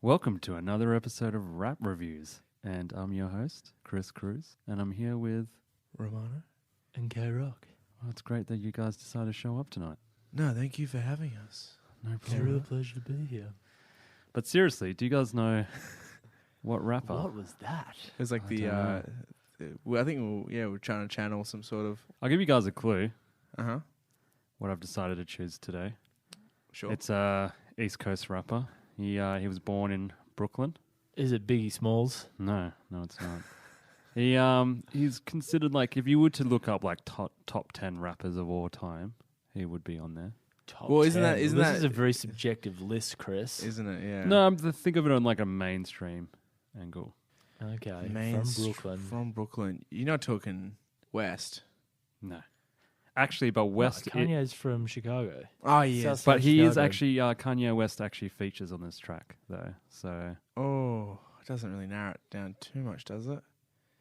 Welcome to another episode of Rap Reviews, and I'm your host, Chris Cruz, and I'm here with... Romano and K-Rock. Oh, it's great that you guys decided to show up tonight. No, thank you for having us. No It's a problem. real pleasure to be here. But seriously, do you guys know what rapper? What was that? It was like I we're trying to channel some sort of. I'll give you guys a clue Uh-huh. what I've decided to choose today. Sure. It's a East Coast rapper. He was born in Brooklyn. Is it Biggie Smalls? No, it's not. He's considered like, if you were to look up like top 10 rappers of all time, he would be on there. Top Well, isn't 10. that- isn't this that- is a very subjective list, Chris. Isn't it? Yeah. No, think of it on like a mainstream angle. Okay, From Brooklyn. You're not talking West. No. Actually, but West... Kanye's from Chicago. Oh, yes. South but he is Chicago. actually... Kanye West actually features on this track, though. So... Oh, it doesn't really narrow it down too much, does it?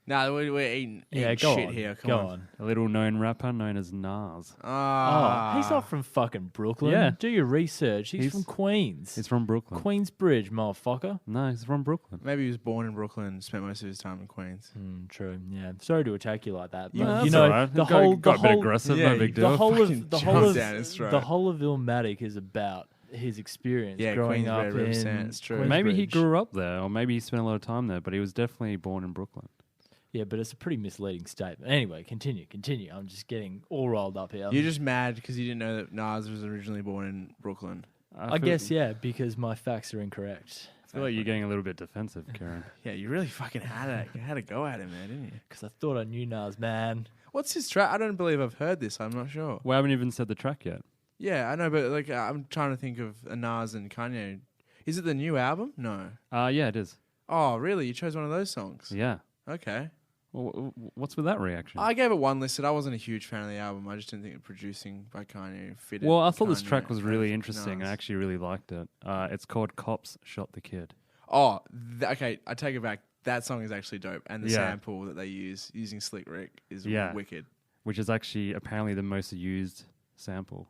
No, we're eating Yeah, go shit on. here. Come Go on. on. a little known rapper known as Nas. Ah. Oh, he's not from fucking Brooklyn. Yeah. Do your research. He's He's- from Queens. He's from Brooklyn. Queensbridge, motherfucker. No, he's from Brooklyn. Maybe he was born in Brooklyn and spent most of his time in Queens. True. Yeah. Sorry to attack you like that. But Yeah, you that's know, all right. the Got whole a bit aggressive, yeah, no big deal. the whole Fucking of the jumped whole of down his throat. the whole of Illmatic is about his experience Yeah, growing up Queensbridge in represents, it's true. Maybe he Queensbridge. grew up there, or maybe he spent a lot of time there, but he was definitely born in Brooklyn. Yeah, but it's a pretty misleading statement. Anyway, continue. I'm just getting all rolled up here. You're just mad because you didn't know that Nas was originally born in Brooklyn. I guess, yeah, because my facts are incorrect. I feel like you're getting a little bit defensive, Karen. Yeah, you really fucking had a go at him there, didn't you? Because I thought I knew Nas, man. What's his track? I don't believe I've heard this. I'm not sure. We haven't even said the track yet. Yeah, I know, but like I'm trying to think of a Nas and Kanye. Is it the new album? No. Yeah, it is. Oh, really? You chose one of those songs? Yeah. Okay. Well, what's with that reaction? I gave it one listed. I wasn't a huge fan of the album. I just didn't think the producing by Kanye fitted. Well, I thought this Kanye track was really over interesting. Nas. I actually really liked it. It's called Cops Shot the Kid. Oh, okay. I take it back. That song is actually dope, and the Yeah. sample that they use using Slick Rick is Yeah. wicked. Which is actually apparently the most used sample.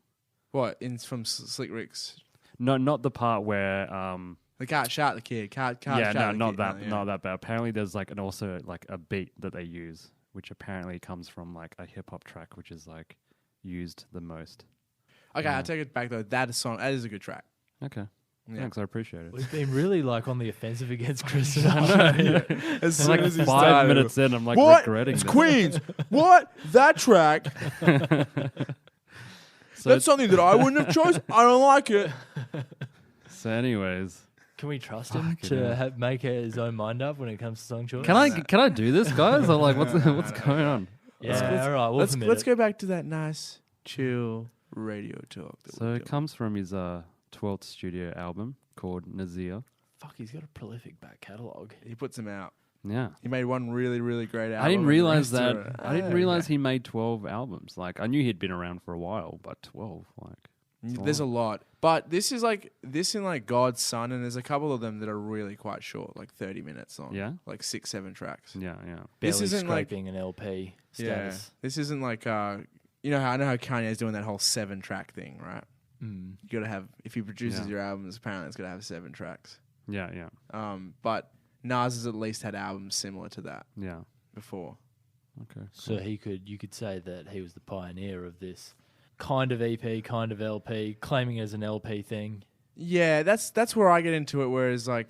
What from Slick Rick's? No, not the part where The cat shot the kid. Cat yeah, shot no, the not kid. that, No, yeah. not that bad. Apparently, there's like also like a beat that they use, which apparently comes from like a hip hop track, which is like used the most. Okay, Yeah. I take it back though. That is a good track. Okay, Yeah. thanks, I appreciate it. We've been really like on the offensive against Chris. As Like 5 minutes in, I'm like what? regretting It's this. Queens. What? That track? So, That's something that I wouldn't have chosen. I don't like it. so anyways, Can we trust him Fucking hell. to make his own mind up when it comes to song choice? can I do this, guys? I'm like, what's going on? Yeah, all right. We'll Let's commit it. go back to that nice, chill radio talk. That So we're it doing. comes from his 12th studio album called Nazir. Fuck, he's got a prolific back catalogue. He puts them out. Yeah. He made one really, really great album. I didn't and the realize rest that. are- I didn't Oh, realize okay. he made 12 albums. Like I knew he'd been around for a while, but 12, like There's a lot, but this is like in like God's Son, and there's a couple of them that are really quite short, like 30 minutes long. Yeah? like 6-7 tracks. yeah. This Barely isn't like- scraping an LP Yeah, status. this isn't like you know how I know how Kanye's doing that whole 7-track thing, right? Mm. You gotta have if he produces Yeah. your albums, apparently it's gotta have 7 tracks. Yeah. But Nas has at least had albums similar to that Yeah. before. Okay. So you could say that he was the pioneer of this kind of EP, kind of LP, claiming as an LP thing. Yeah, that's where I get into it. Whereas like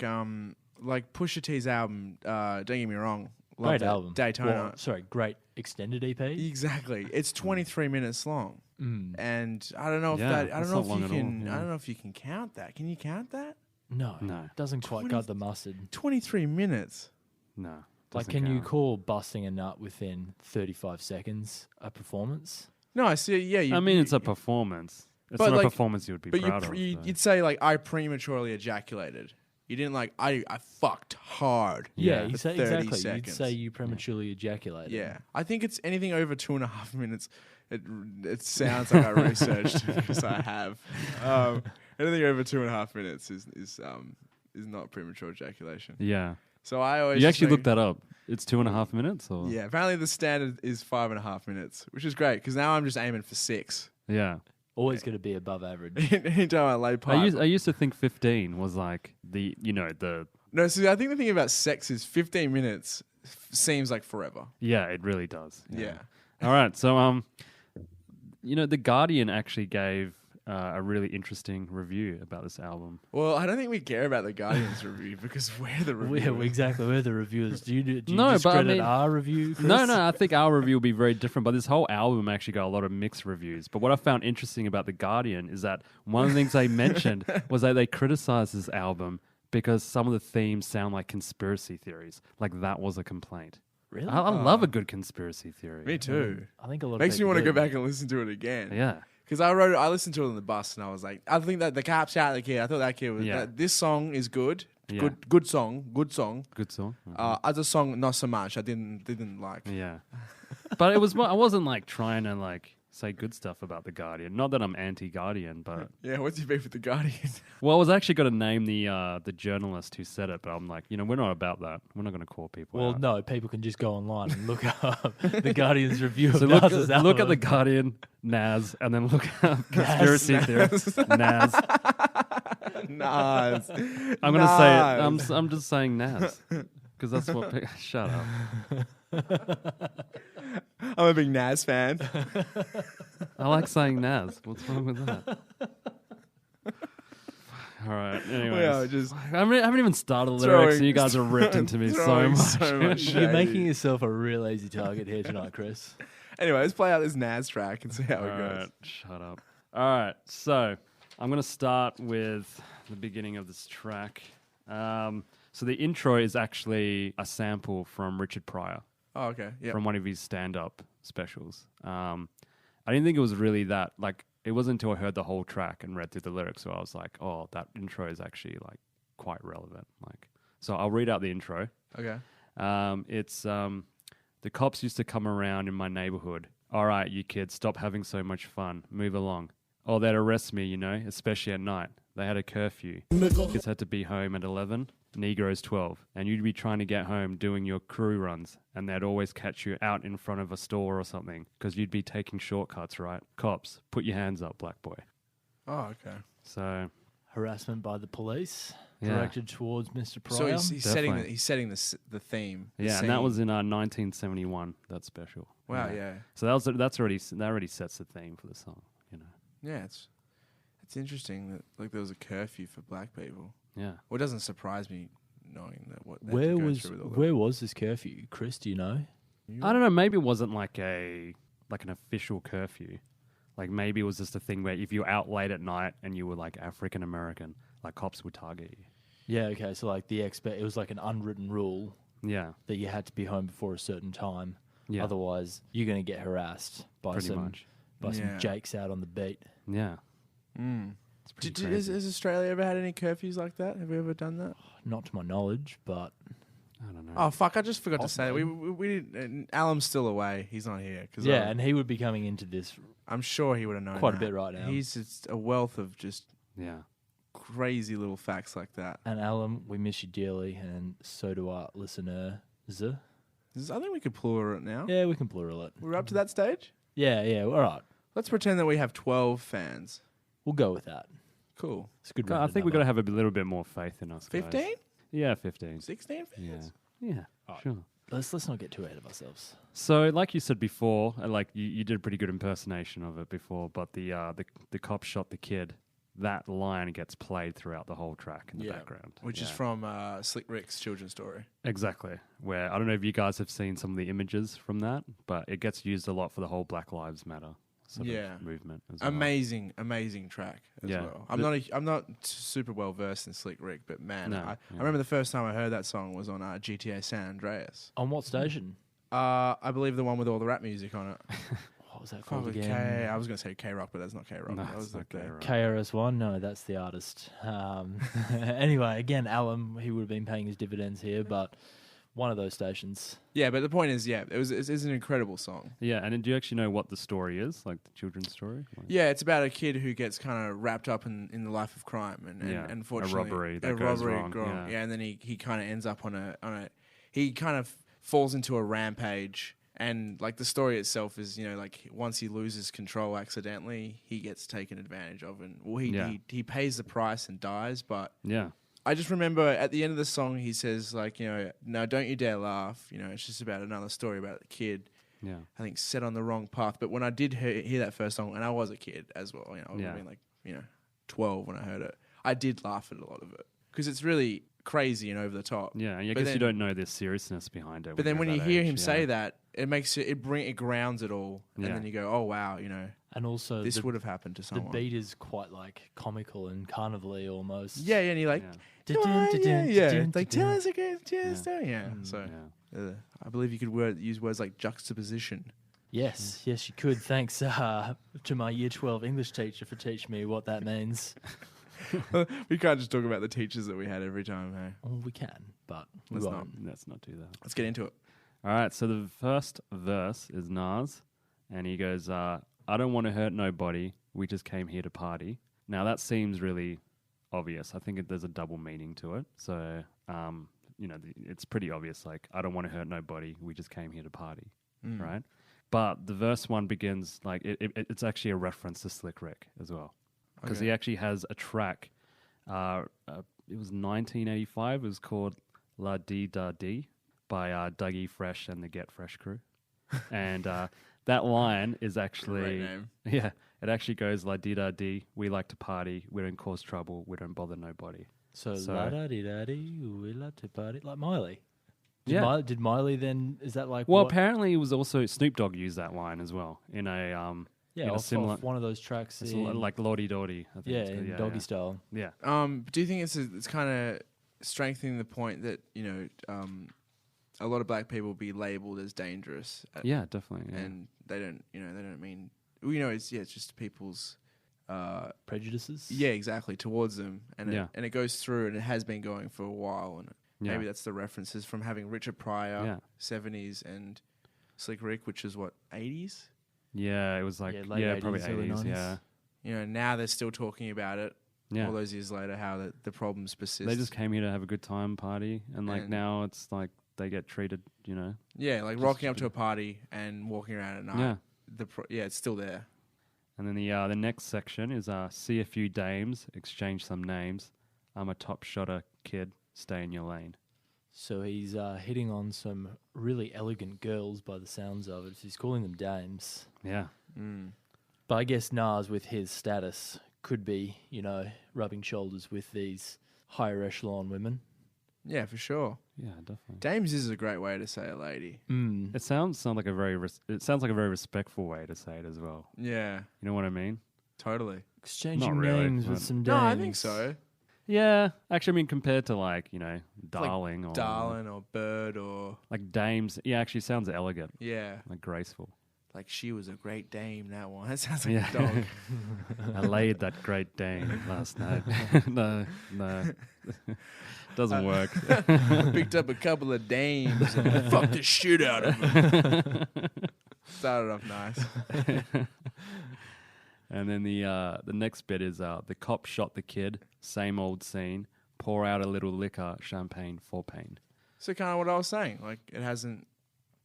Pusha T's album, don't get me wrong, loved Great it. album. Daytona. Well, sorry, great extended EP. Exactly, it's 23 minutes long, Mm. and I don't know if Yeah, I don't that's know not if long you at all, can. yeah. I don't know if you can count that. Can you count that? No, No. doesn't quite 20 cut the mustard. 23 minutes. No. Like, doesn't can you count. call busting a nut within 35 seconds a performance? No, I see. Yeah, I mean, it's a performance. It's But, not like- a performance you would be but proud of. you'd say like I prematurely ejaculated. You didn't like I fucked hard. Yeah, you for say 30 exactly. seconds. You'd say you prematurely ejaculated. Yeah, I think it's anything over 2.5 minutes. It sounds like I researched because I have. Anything over 2.5 minutes is not premature ejaculation. Yeah. So I always You just actually make- looked that up. It's 2.5 minutes, or Yeah, apparently the standard is 5.5 minutes, which is great because now I'm just aiming for 6. yeah. Always going to be above average. Anytime I lay pipe. I used to think 15 was like the No, see, I think the thing about sex is 15 minutes seems like forever. yeah, it really does. Yeah. All right, so The Guardian actually gave a really interesting review about this album. Well, I don't think we care about the Guardian's review because we're the reviewers. Exactly. We're the reviewers. Do you No, but I discredit mean- our review, Chris? No, I think our review will be very different, but this whole album actually got a lot of mixed reviews. But what I found interesting about The Guardian is that one of the things they mentioned was that they criticized this album because some of the themes sound like conspiracy theories. Like that was a complaint. Really? I love a good conspiracy theory. Me too. I think a lot Makes of me people want to go do. back and listen to it again. Yeah. Because I listened to it on the bus and I was like, I think that the cop shot the kid. I thought that kid was. Yeah. This song is good. Yeah. Good song. Good song. Good song. Other song, not so much. I didn't like. Yeah. But it was I wasn't like trying to like say good stuff about The Guardian. Not that I'm anti-Guardian, but Yeah, what's your beef with the Guardian? well, I was actually going to name the journalist who said it, but I'm like, we're not about that. We're not going to call people Well, out. no, people can just go online and look up the Guardian's review So of look Nas's album. at The Guardian, Nas, and then look up conspiracy theories. Nas. Nas. I'm going to say it. I'm just saying Nas. Because that's what... Shut up. I'm a big Nas fan. I like saying Nas. What's wrong with that? All right. Anyways. Yeah, just I haven't even started the lyrics, and you guys are ripped into me so throwing much. so much You're shade. making yourself a real easy target here tonight, Chris. Anyway, let's play out this Nas track and see how it All goes. right. Shut up. All right. So I'm going to start with the beginning of this track. So the intro is actually a sample from Richard Pryor. Oh, okay. Yeah. From one of his stand-up specials. I didn't think it was really that, like, it wasn't until I heard the whole track and read through the lyrics where I was like, oh, that intro is actually, like, quite relevant. Like, so I'll read out the intro. Okay. It's, the cops used to come around in my neighborhood. All right, you kids, stop having so much fun. Move along. Oh, they'd arrest me, especially at night. They had a curfew. Kids had to be home at 11. Negroes 12, and you'd be trying to get home doing your crew runs, and they'd always catch you out in front of a store or something because you'd be taking shortcuts, right? Cops, put your hands up, black boy. Oh, okay. So Harassment by the police Yeah. directed towards Mr. Pryor. So he's setting Definitely. the theme. the yeah, and that scene. was in 1971. That special. Wow. Yeah. So that already sets the theme for the song. Yeah. It's interesting that like there was a curfew for black people. Yeah. Well, it doesn't surprise me knowing that what they had to go through with all that. where was this curfew, Chris? Do you know? I don't know. Maybe it wasn't like an official curfew. Like maybe it was just a thing where if you were out late at night and you were like African American, like cops would target you. Yeah, okay. So like it was like an unwritten rule Yeah. that you had to be home before a certain time. Yeah. Otherwise, you're going to get harassed by Pretty some much. Yeah. jakes out on the beat. Yeah. Mm. It's pretty Has crazy. Australia ever had any curfews like that? Have we ever done that? Not to my knowledge, but I don't know. Oh fuck! I just forgot to say Possibly. we didn't. Alan's still away. He's not here. Cause yeah, and he would be coming into this. I'm sure he would have known Quite a that. bit right now. He's just a wealth of just Yeah. crazy little facts like that. And Alan, we miss you dearly, and so do our listeners. I think we could plural it now. Yeah, we can plural it. We're up to that stage. Yeah, all right. Let's pretend that we have 12 fans. We'll go with that. Cool. It's a good. I think we've got to have a little bit more faith in us. Guys. 15? Yeah, 15. 16 Yeah. fans? Yeah. Alright. Sure. Let's not get too ahead of ourselves. So, like you said before, like you did a pretty good impersonation of it before, but the cop shot the kid. That line gets played throughout the whole track in the background, Which is Yeah. from Slick Rick's children's story. Exactly. Where I don't know if you guys have seen some of the images from that, but it gets used a lot for the whole Black Lives Matter sort of movement as well. Amazing track as Yeah. well. I'm not super well versed in Slick Rick, but man, No, I yeah. remember the first time I heard that song was on GTA San Andreas. On what station? I believe the one with all the rap music on it. What was that called Probably again? I was going to say K-Rock, but that's not K-Rock. No, that was it's not like the K-Rock. KRS-One? No, that's the artist. Anyway, again, Alan, he would have been paying his dividends here, but one of those stations. Yeah, but the point is, it's an incredible song. Yeah, and do you actually know what the story is, like the children's story? Like, Yeah, it's about a kid who gets kind of wrapped up in the life of crime and Yeah, unfortunately a robbery that goes wrong, Yeah, and then he kind of ends up on a he kind of falls into a rampage And like the story itself is, you know, like once he loses control accidentally, he gets taken advantage of, and he pays the price and dies. But Yeah. I just remember at the end of the song, he says like, you know, no, don't you dare laugh. You know, it's just about another story about the kid. Yeah. I think set on the wrong path. But when I did hear that first song, and I was a kid as well, you know, I would have been like, you know, 12 when I heard it. I did laugh at a lot of it because it's really crazy and over the top. Yeah, and I guess you don't know the seriousness behind it. But then when you hear him say that, it makes it grounds it all, and Yeah. then you go, oh wow, you know, And also, this would have happened to the someone. beat is quite like comical and carnival-y almost. Yeah, and you're like, Yeah. it's like tell us again, yeah. So Yeah. I believe you could use words like juxtaposition. Yes, yes, you could. Thanks to my Year 12 English teacher for teaching me what that means. We can't just talk about the teachers that we had every time. Hey, Well, we can, but we Let's won't. Let's not do that. let's get into it. All right, so the first verse is Nas, and he goes, I don't want to hurt nobody. We just came here to party. Now, that seems really obvious. I think there's a double meaning to it. So, you know, it's pretty obvious. Like, I don't want to hurt nobody. We just came here to party, right? But the verse one begins, like, it's actually a reference to Slick Rick as well. Because he actually has a track. It was 1985. It was called La Dee Da Dee by Dougie Fresh and the Get Fresh crew. And that line is actually... Great name. Yeah, it actually goes La Dee Da Dee. We like to party. We don't cause trouble. We don't bother nobody. So la-da-dee-da-dee, we like to party. Like Miley. Did Yeah. Did Miley then, is that like Well, what? apparently it was also... Snoop Dogg used that line as well in a... Yeah, in a off similar... one of those tracks. It's In, like Lordy Doddy, I think. yeah, it's called. in Doggy Style. Yeah. Do you think it's kind of strengthening the point that, you know, a lot of black people be labeled as dangerous? Yeah, definitely. Yeah. And they don't mean, you know, it's just people's Prejudices? yeah, exactly, towards them, and Yeah. it goes through, and it has been going for a while, and Yeah. maybe that's the references from having Richard Pryor, Yeah. 70s, and Slick Rick, which is what, 80s. Yeah, it was like, late yeah, probably 80s, early 80s, 90s. yeah. You know, now they're still talking about it Yeah. all those years later, how the problems persist. They just came here to have a good time, party, and like And- now it's like they get treated, you know. yeah, like just rocking up to a party and walking around at night. Yeah. It's still there. And then the next section is see a few dames, exchange some names. I'm a top shotter kid, stay in your lane. So he's hitting on some really elegant girls by the sounds of it. He's calling them dames. Yeah. But I guess Nas, with his status, could be, you know, rubbing shoulders with these higher echelon women. Yeah, for sure. Yeah, definitely. Dames is a great way to say a lady. It sounds like a very respectful way to say it as well. Yeah, You know what I mean? totally. Exchanging Not really, names with but- some dames. No, I think so. Yeah, actually, I mean compared to like, you know, darling or Darling or bird or like dames. Yeah, actually sounds elegant, yeah, like graceful. like she was a great dame. That one. That sounds like Yeah. a dog. I laid that great dame last night. no, doesn't work. I picked up a couple of dames and fucked the shit out of them. Started off nice. And then the next bit is the cop shot the kid. Same old scene. Pour out a little liquor, champagne for pain. So kind of what I was saying. Like it hasn't.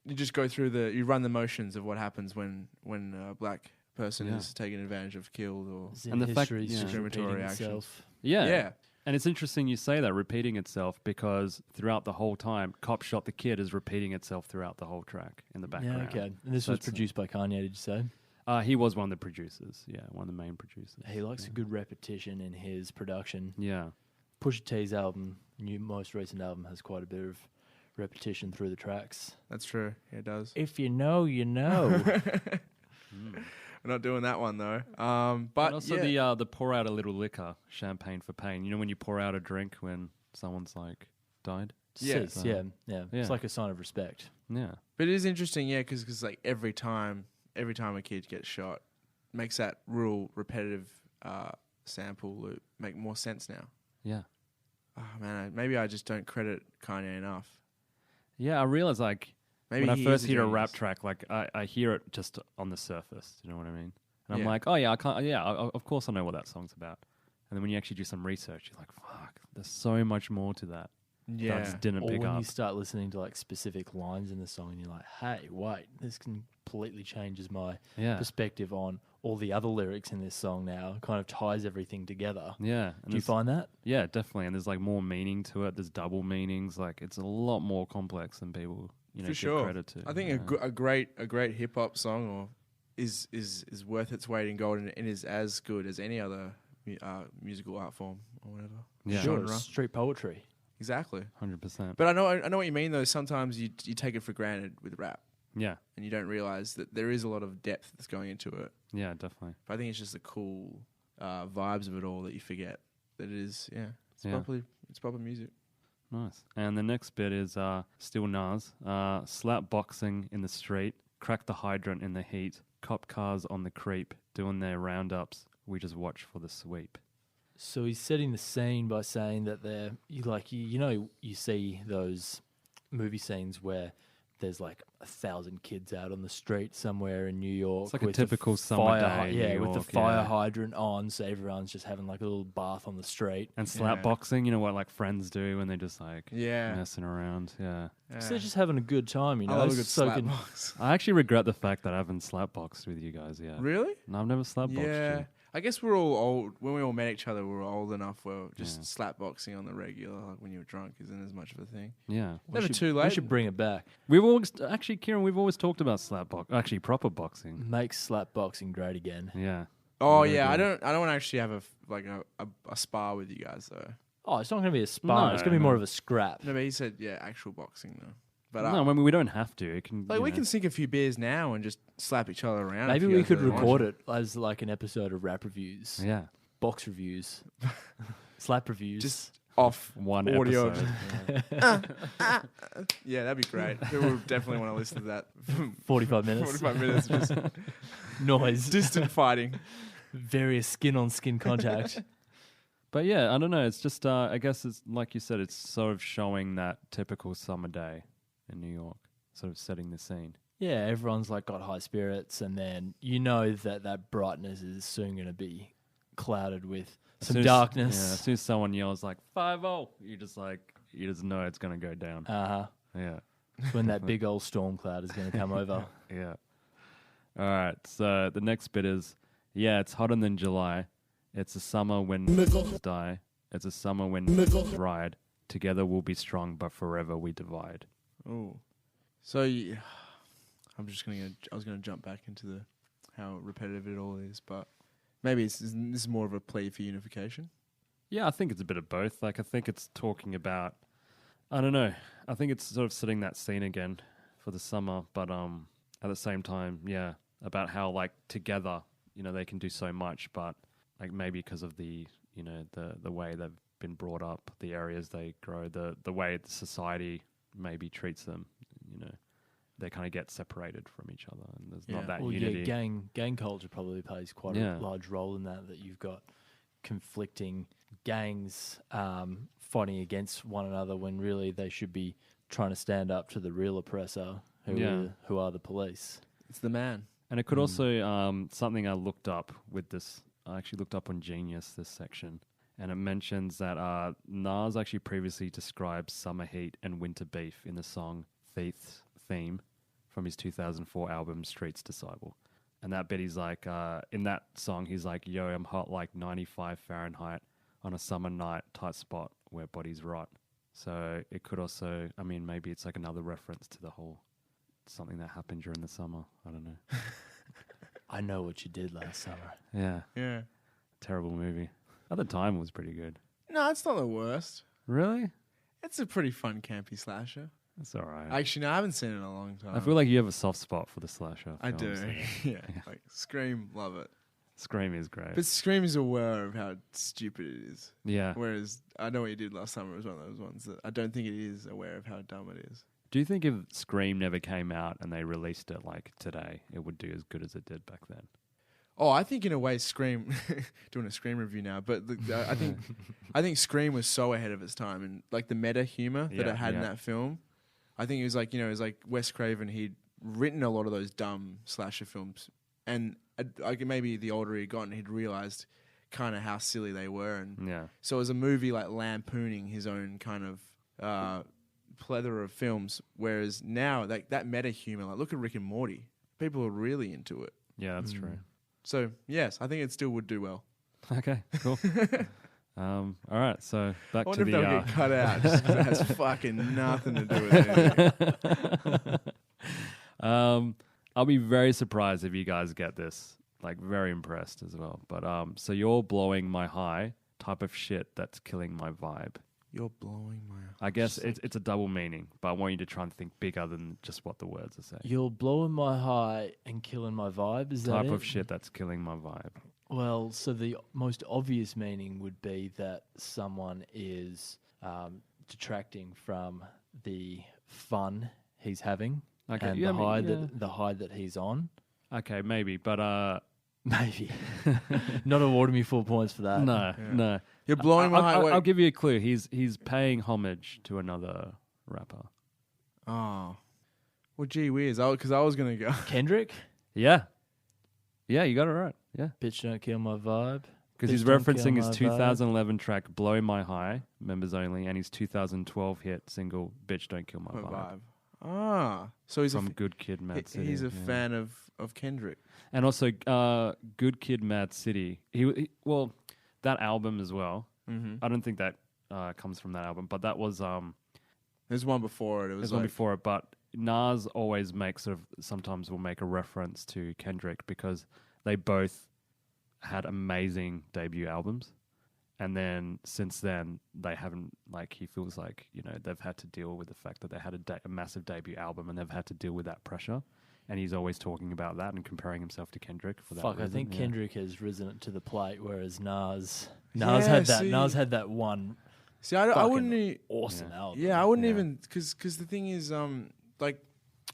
You just go through you run the motions of what happens when a black person Yeah. is taken advantage of, killed, or And the fact- history is yeah. just Discriminatory repeating actions. itself. Yeah. yeah. And it's interesting you say that, repeating itself, because throughout the whole time, cop shot the kid is repeating itself throughout the whole track in the background. Yeah, okay. And this So was it's, produced by Kanye, did you say? He was one of the producers. Yeah, one of the main producers. He likes a good repetition in his production. Yeah. Pusha T's album, most recent album, has quite a bit of repetition through the tracks. That's true. Yeah, it does. If you know, you know. We're not doing that one though. But And also the pour out a little liquor, champagne for pain. You know when you pour out a drink when someone's like died? Yeah. Says, yeah. It's Yeah. like a sign of respect. Yeah. But it is interesting, yeah, because like every time a kid gets shot, makes that real repetitive sample loop make more sense now. Yeah. Oh man, maybe I just don't credit Kanye enough. Yeah, I realize like Maybe when I he first is a hear a rap genius. track, like I hear it just on the surface. You know what I mean? And I'm Yeah. like, oh yeah, I can't. Yeah, of course I know what that song's about. And then when you actually do some research, you're like, fuck, there's so much more to that. that I just didn't Or pick when up. you start listening to like specific lines in the song and you're like, hey, wait, this completely changes my Yeah. perspective on all the other lyrics in this song now. It kind of ties everything together. Yeah. And Do you there's- find that? Yeah, definitely. And there's like more meaning to it. There's double meanings. Like it's a lot more complex than people, For give sure. credit to. I think yeah. a great hip hop song or is worth its weight in gold and is as good as any other musical art form or whatever. Yeah. Sure, Genre. it's street poetry. Exactly. 100%. But I know what you mean though. Sometimes you take it for granted with rap Yeah. and you don't realize that there is a lot of depth that's going into it. Yeah, definitely. But I think it's just the cool vibes of it all that you forget that it is. Yeah, it's proper music. Nice. And the next bit is still Nas. Slap boxing in the street, crack the hydrant in the heat, cop cars on the creep, doing their roundups. We just watch for the sweep. So he's setting the scene by saying that you see those movie scenes where there's like 1,000 kids out on the street somewhere in New York. It's like a with the typical summer day in New with the York, fire yeah. hydrant on, so everyone's just having like a little bath on the street. And slap Yeah. boxing, you know what like friends do when they're just like Yeah. messing around. Yeah. So they're just having a good time, you know. I love a good soaking- slap box. I actually regret the fact that I haven't slap boxed with you guys yet. Really? No, I've never slap boxed Yeah. you. I guess we're all old. When we all met each other, we were old enough where just Yeah. slap boxing on the regular, like when you were drunk, isn't as much of a thing. Yeah. We Never should- too We late. should bring it back. We've always actually, Kieran, we've always talked about slap box, actually proper boxing. Make slap boxing great again. Yeah. Oh Yeah, yeah, I yeah. don't want to actually have a spar with you guys though. Oh, it's not going to be a spar. It's going to be No. more of a scrap. No, but he said actual boxing though. But No, I mean we don't have to. It can. like you we know. can sink a few beers now and just slap each other around. Maybe if you we guys could really want record to. it as like an episode of rap reviews, Yeah. box reviews, slap reviews. Just off One audio. episode. Yeah, that'd be great. People would definitely want to listen to that. 45 minutes. 45 minutes of just Noise. distant fighting. Various skin-on-skin contact. But yeah, I don't know. It's just, I guess it's like you said, it's sort of showing that typical summer day in New York, sort of setting the scene. Yeah, everyone's like got high spirits, and then you know that brightness is soon going to be clouded with As some soon as- darkness. Yeah, as soon as someone yells like 5-0, you just know it's going to go down. Uh-huh. Yeah. It's when that big old storm cloud is going to come over. Yeah. All right. So the next bit is, yeah, it's hotter than July. It's a summer when die. It's a summer when ride. Together we'll be strong, but forever we divide. Oh, so I was gonna jump back into how repetitive it all is, but maybe this is more of a plea for unification. Yeah, I think it's a bit of both. Like, I think it's talking about, I don't know. I think it's sort of setting that scene again for the summer, but at the same time, yeah, about how like together, they can do so much, but like maybe because of the way they've been brought up, the areas they grow, the way the society maybe treats them, they kind of get separated from each other, and there's not that Well, unity. yeah, gang culture probably plays quite Yeah. a large role in that you've got conflicting gangs fighting against one another when really they should be trying to stand up to the real oppressor, who are the police. It's the man. And it could also, something I looked up with this, I actually looked up on Genius, this section, and it mentions that Nas actually previously described summer heat and winter beef in the song Thief's Theme from his 2004 album Streets Disciple. And that bit, he's like, in that song, he's like, yo, I'm hot like 95 Fahrenheit on a summer night, tight spot where bodies rot. So it could also, I mean, maybe it's like another reference to the whole something that happened during the summer. I don't know. I know what you did last summer. Yeah. Yeah. Terrible movie. At the time, it was pretty good. No, it's not the worst. Really? It's a pretty fun campy slasher. That's all right. Actually, no, I haven't seen it in a long time. I feel like you have a soft spot for the slasher. I do. films, Yeah. Like Scream, love it. Scream is great. But Scream is aware of how stupid it is. Yeah. Whereas I Know What You Did Last Summer was one of those ones that I don't think it is aware of how dumb it is. Do you think if Scream never came out and they released it like today, it would do as good as it did back then? Oh, I think in a way Scream, doing a Scream review now, but I think Scream was so ahead of its time, and like the meta humor that it had in that film. I think it was like, it was like Wes Craven, he'd written a lot of those dumb slasher films, and like maybe the older he'd gotten, he'd realized kind of how silly they were, and Yeah. so it was a movie like lampooning his own kind of plethora of films. Whereas now, like that meta humor, like look at Rick and Morty. People are really into it. Yeah, that's true. So yes, I think it still would do well. Okay, cool. All right, so back I to wonder if the. they'll get cut out just 'cause it has fucking nothing to do with anything. I'll be very surprised if you guys get this. Like, very impressed as well. But so you're blowing my high type of shit that's killing my vibe. You're blowing my. I guess it's a double meaning, but I want you to try and think bigger than just what the words are saying. You're blowing my high and killing my vibe. Is that Type it? of shit that's killing my vibe. Well, so the most obvious meaning would be that someone is detracting from the fun he's having Okay, and yeah, the high that he's on. Okay, maybe, but Maybe not awarding me 4 points for that. no. You're blowing my high. I'll give you a clue. He's paying homage to another rapper. Oh, well, gee whiz. Because I was gonna go. Kendrick, Yeah, you got it right. Yeah, bitch, don't kill my vibe. because he's Bitch, don't kill referencing his my vibe. 2011 track "Blow My High," members only, and his 2012 hit single "Bitch Don't Kill My My Vibe" vibe. Ah, so he's from Good Kid, Mad City. he's a yeah. fan of Kendrick. And also, Good Kid, Mad City. Well, that album as well. Mm-hmm. I don't think that comes from that album, but that was There's one before it. It was there's one before it. But Nas always sometimes will make a reference to Kendrick because they both had amazing debut albums, and then since then they haven't. Like he feels like they've had to deal with the fact that they had a massive debut album, and they've had to deal with that pressure. And he's always talking about that and comparing himself to Kendrick for that. Fuck, I reason. think Yeah. Kendrick has risen to the plate, whereas Nas Yeah, had that. see- Nas had that one See, I fucking wouldn't. awesome album. Yeah, I wouldn't Yeah. even because the thing is, like,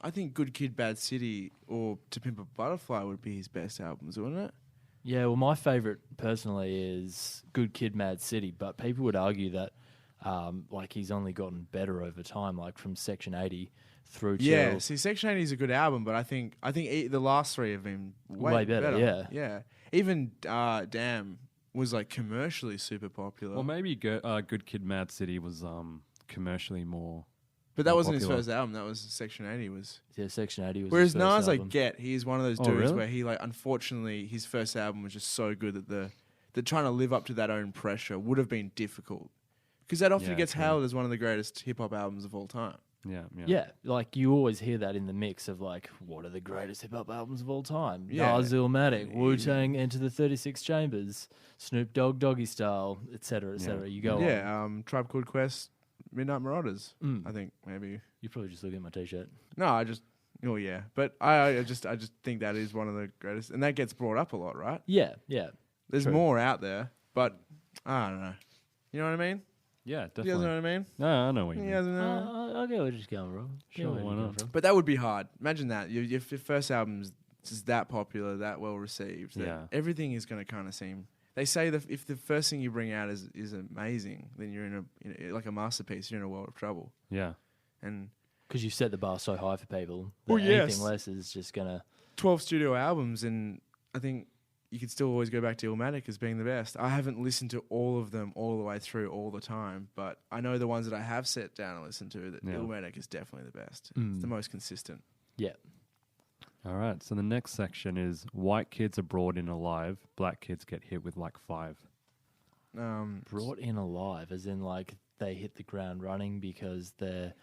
I think Good Kid, Bad City or To Pimp a Butterfly would be his best albums, wouldn't it? Yeah, well, my favorite personally is Good Kid, Mad City, but people would argue that like he's only gotten better over time, like from Section 80 through to Yeah. See, Section 80 is a good album, but I think the last three have been way better, yeah. Yeah. Even Damn was like commercially super popular. Well, maybe Good Kid, Mad City was commercially more. but that more wasn't popular. his first album. That was Section 80 was. yeah, Section 80 was Whereas his first Nas, I album. get he's one of those Oh, dudes really? where he like unfortunately his first album was just so good that trying to live up to that own pressure would have been difficult because that often Yeah, gets true. hailed as one of the greatest hip hop albums of all time. Yeah, like you always hear that in the mix of like, what are the greatest hip hop albums of all time? Yeah. Nas, Illmatic, Wu-Tang, Enter the 36 Chambers, Snoop Dogg, Doggy Style, etc., etc. You go on. Yeah, Tribe Called Quest, Midnight Marauders. Mm. I think maybe. You're probably just looking at my t-shirt. No, I just. Oh yeah, but I just think that is one of the greatest, and that gets brought up a lot, right? Yeah. There's True. more out there, but I don't know. You know what I mean? Yeah, You definitely. guys know what I mean? No, I know what you You mean. guys know? I get where you're going, bro. Sure, why not? But that would be hard. Imagine that your first album's just that popular, that well received. That Yeah. everything is going to kind of seem. They say that if the first thing you bring out is amazing, then you're in like a masterpiece. You're in a world of trouble. Yeah. And Because you set the bar so high for people that Well, yes. anything less is just gonna. 12 studio albums, and I think you could still always go back to Illmatic as being the best. I haven't listened to all of them all the way through all the time, but I know the ones that I have sat down and listened to, that Yeah. Illmatic is definitely the best. Mm. It's the most consistent. Yeah. All right. So the next section is white kids are brought in alive, black kids get hit with like 5. Brought in alive, as in like they hit the ground running because they're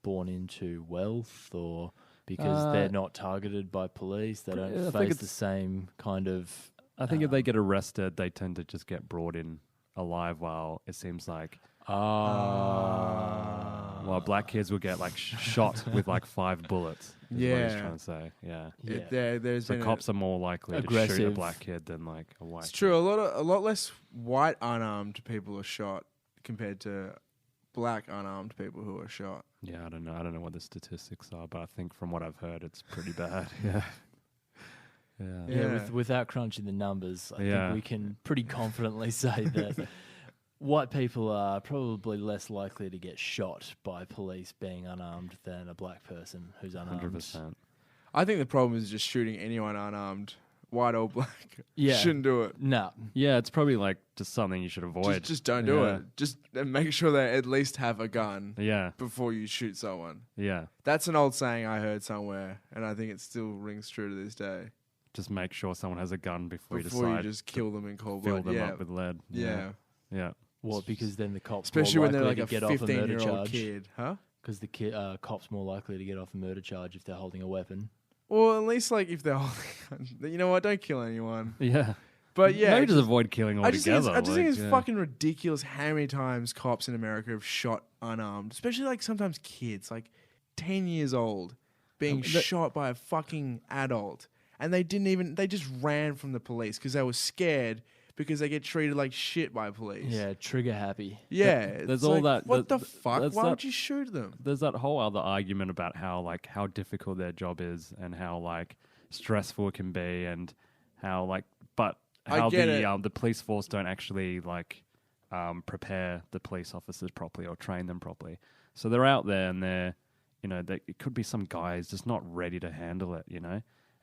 born into wealth, or because they're not targeted by police. They I don't think face it's- the same kind of. I think if they get arrested, they tend to just get brought in alive, while it seems like while black kids will get like shot with like 5 bullets. Is what he's Yeah. trying to say. Yeah. Yeah. There's So been cops are more likely to shoot a Aggressive. black kid than like a white. It's true. A lot less white unarmed people are shot compared to black unarmed people who are shot. Kid. Yeah, I don't know what the statistics are, but I think from what I've heard, it's pretty bad. Yeah. Yeah. Yeah, Yeah. without crunching the numbers, I Yeah. think we can pretty confidently say that white people are probably less likely to get shot by police being unarmed than a black person who's unarmed. 100%. I think the problem is just shooting anyone unarmed white or black, Yeah. shouldn't do it. No. Yeah, it's probably like just something you should avoid. Just don't do Yeah. it. Just make sure they at least have a gun Yeah, before you shoot someone. yeah. That's an old saying I heard somewhere, and I think it still rings true to this day. Just make sure someone has a gun before you Before you decide just kill them in cold fill blood. them Yeah. up with lead. Yeah. Yeah. Well, because then the cops Especially more when they're likely like to a get off a murder 15-year-old charge. kid. Huh? Because the cops more likely to get off a murder charge if they're holding a weapon. Well, at least like if they're holding, you know what? Don't kill anyone. Yeah. But yeah, Maybe just avoid killing I just altogether. think it's yeah. fucking ridiculous how many times cops in America have shot unarmed, especially like sometimes kids, like 10 years old, being shot by a fucking adult, and they just ran from the police because they were scared because they get treated like shit by police. Yeah, trigger happy. Yeah, There's it's all like, that- What the that- fuck? there's Why that- would you shoot them? There's that whole other argument about how difficult their job is and how like stressful it can be and how like but I how get it. the police force don't actually like prepare the police officers properly or train them properly. So they're out there and they're it could be some guy who's just not ready to handle it,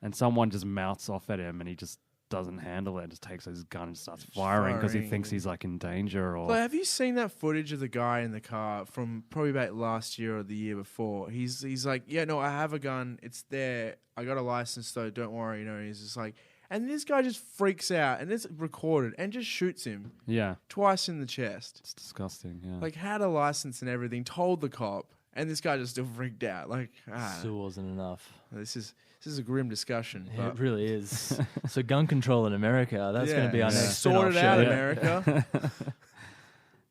and someone just mouths off at him and he just doesn't handle it and just takes his gun and starts firing because he firing. thinks he's like in danger or Like, have you seen that footage of the guy in the car from probably about last year or the year before? He's like, yeah, no, I have a gun. It's there. I got a license though. Don't worry. And he's just like, and this guy just freaks out and it's recorded and just shoots him yeah, twice in the chest. it's disgusting. Yeah, Like had a license and everything. Told the cop, and this guy just still freaked out. Like, Still wasn't enough. this is a grim discussion. Yeah, but it really is. So gun control in America, that's going to be our Yeah. next Sort spin-off it out, show. America.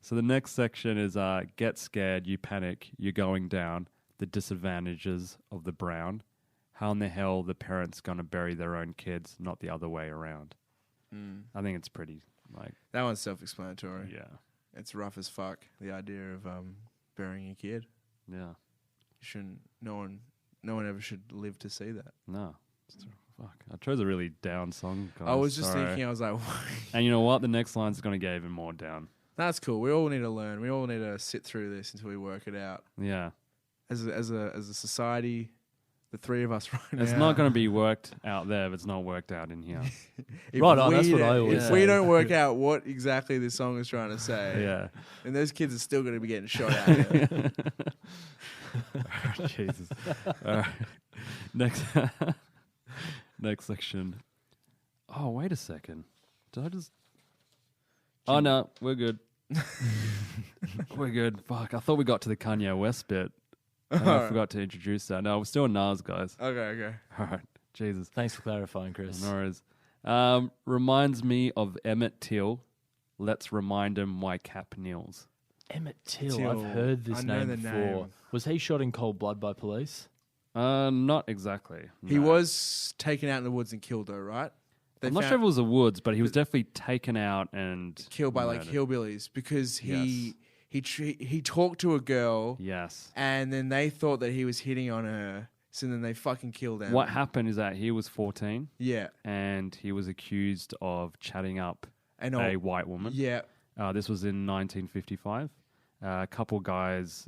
So the next section is get scared, you panic, you're going down, the disadvantages of the brown. How in the hell the parents going to bury their own kids, not the other way around? I think it's pretty, like, That one's self-explanatory. yeah, It's rough as fuck. The idea of burying a kid. yeah, You shouldn't. No one ever should live to see that. no. Fuck. I chose a really down song, guys. I was just Sorry. thinking. I was like, And you know what? The next line's going to get even more down. that's cool. We all need to learn. We all need to sit through this until we work it out. Yeah. As a society, the three of us right now. It's not going to be worked out there if it's not worked out in here. If Right on, that's we what I don't- always If say. we don't work out what exactly this song is trying to say, Yeah. and those kids are still going to be getting shot at. Jesus. All right. Next section. Oh, wait a second. Did I just... Oh, no. We're good. We're good. Fuck. I thought we got to the Kanye West bit. And I Alright. forgot to introduce that. No, we're still in Nas, guys. Okay. All right. Jesus. Thanks for clarifying, Chris. No worries. Reminds me of Emmett Till. Let's remind him why Cap kneels. Emmett Till, Till. I've heard this I know name the before. name. Was he shot in cold blood by police? Not exactly. He no. was taken out in the woods and killed, though, right? They I'm not found- sure if it was the woods, but he was definitely taken out and killed by like murdered. hillbillies because he Yes. he talked to a girl Yes. and then they thought that he was hitting on her, so then they fucking killed him. What happened is that he was 14 Yeah, and he was accused of chatting up and a white woman. yeah, This was in 1955. A couple guys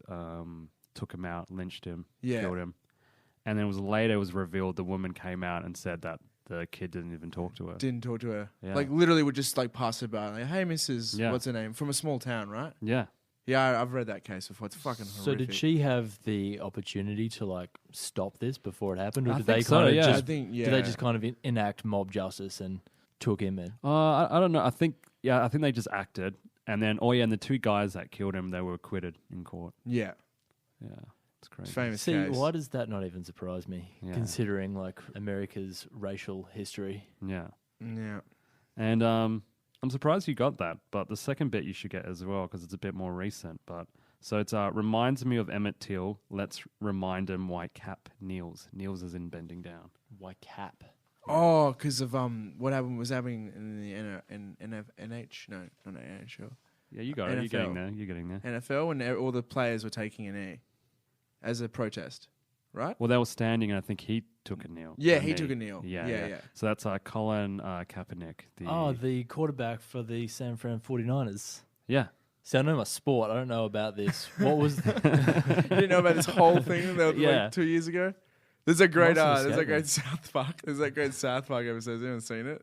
took him out, lynched him, Yeah. killed him. And then later it was revealed the woman came out and said that the kid didn't even talk to her. didn't talk to her. Yeah. Like literally would just like pass her by, like, hey, Mrs. Yeah. What's her name? From a small town, right? Yeah. Yeah, I've read that case before. It's fucking horrific. So did she have the opportunity to like stop this before it happened, or I did think they so, kind of yeah. I just think did they just kind of enact mob justice and took him in? I don't know. I think they just acted. And then, and the two guys that killed him, they were acquitted in court. yeah, Yeah. It's crazy. famous See, case. why does that not even surprise me, Yeah. considering like America's racial history? Yeah. Yeah, And I'm surprised you got that, but the second bit you should get as well because it's a bit more recent. But so it's reminds me of Emmett Till. Let's remind him why Cap kneels. Kneels is in bending down. Why Cap? oh, because of what was happening in the NH? No, not NHL. Yeah, you got it. You're getting NFL. there. You're getting there. NFL when all the players were taking an knee as a protest, right? Well, they were standing, and I think he took a kneel. Yeah, a he knee. took a kneel. Yeah, Yeah, yeah. yeah. So that's Colin Kaepernick. The quarterback for the San Fran 49ers. Yeah. See, I know my sport. I don't know about this. What was... You didn't know about this whole thing that was Yeah. like 2 years ago? There's a great Nice there's a great escape. South Park episode. Has anyone seen it?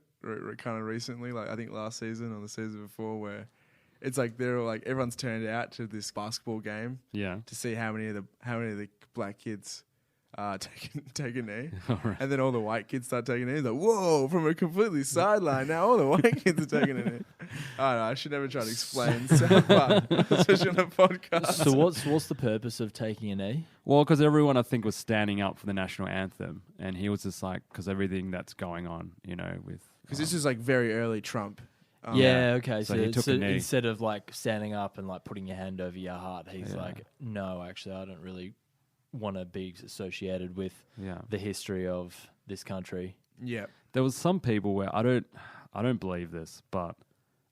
Kind of recently, like I think last season or the season before, where it's like they're like everyone's turned out to this basketball game Yeah. to see how many of the black kids take a knee, All right. and then all the white kids start taking a knee. Like, whoa, from a completely sideline, now all the white kids are taking a knee. I don't know. I should never try to explain South Park, especially on a podcast. So what's the purpose of taking a knee? Well, because everyone I think was standing up for the national anthem, and he was just like, because everything that's going on, you know, with Because this is like very early Trump. Yeah, okay. So So, he took a knee. instead of like standing up and like putting your hand over your heart, he's Yeah. like, no, actually, I don't really want to be associated with yeah. the history of this country. Yeah. There was some people where I don't believe this, but